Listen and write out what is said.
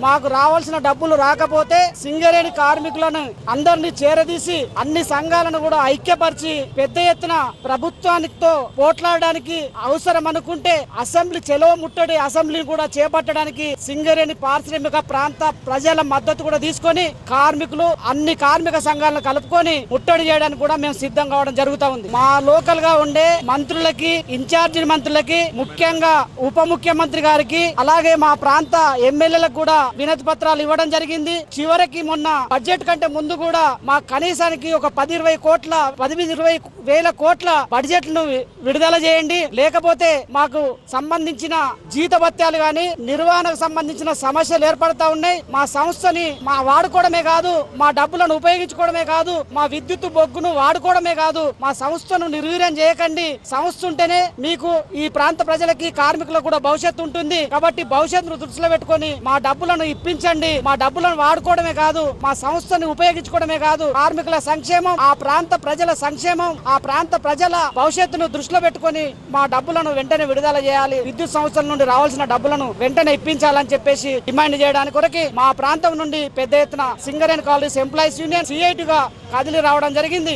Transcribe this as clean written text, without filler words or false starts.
మాకు రావాల్సిన డబ్బులు రాకపోతే సింగరేణి కార్మికులను అందరినీ చేరదీసి అన్ని సంఘాలను కూడా ఐక్యపరిచి పెద్ద ఎత్తున ప్రభుత్వానితో పోట్లాడడానికి అవసరం అనుకుంటే అసెంబ్లీ చెలో ముట్టడి అసెంబ్లీని కూడా చేపట్టడానికి సింగరేణి పారిశ్రామిక ప్రాంత ప్రజల మద్దతు కూడా తీసుకొని కార్మికులు అన్ని కార్మిక సంఘాలను కలుపుకొని ముట్టడి చేయడానికి కూడా మేము సిద్ధం కావడం జరుగుతూ ఉంది. మా లోకల్ గా ఉండే మంత్రులకి, ఇన్ఛార్జి మంత్రులకి, ముఖ్యంగా ఉప ముఖ్యమంత్రి గారికి, అలాగే మా ప్రాంత ఎమ్మెల్యేలకు కూడా వినతి పత్రాలు ఇవ్వడం జరిగింది. చివరికి మొన్న బడ్జెట్ కంటే ముందు కూడా మా కనీసానికి ఒక 10-20 కోట్ల 15-20 వేల కోట్ల బడ్జెట్ ను విడుదల చేయండి, లేకపోతే మాకు సంబంధించిన జీతభత్యాలు గాని నిర్వహణకు సంబంధించిన సమస్యలు ఏర్పడతా ఉన్నాయి. మా సంస్థని మా వాడుకోవడమే కాదు, మా డబ్బులను ఉపయోగించుకోవడమే కాదు, మా విద్యుత్ బొగ్గును వాడుకోవడమే కాదు, మా సంస్థను నిర్వీర్యం చేయకండి. సంస్థ ఉంటేనే మీకు ఈ ప్రాంత ప్రజలకి కార్మికులకు కూడా భవిష్యత్తు ఉంటుంది. కాబట్టి భవిష్యత్తును దృష్టిలో పెట్టుకొని మా డబ్బులను ఇప్పించండి. మా డబ్బులను వాడుకోవడమే కాదు, మా సంస్థని ఉపయోగించుకోవడమే కాదు, కార్మికుల సంక్షేమం, ఆ ప్రాంత ప్రజల సంక్షేమం, ఆ ప్రాంత ప్రజల భవిష్యత్తును దృష్టిలో పెట్టుకొని మా డబ్బులను వెంటనే విడుదల చేయాలి. విద్యుత్ సంస్థల నుండి రావాల్సిన డబ్బులను వెంటనే ఇప్పించాలని చెప్పేసి డిమాండ్ చేయడానికి కొరకి మా ప్రాంతం నుండి పెద్ద ఎత్తున Singareni colonies employees union CIT గా కదిలి రావడం జరిగింది.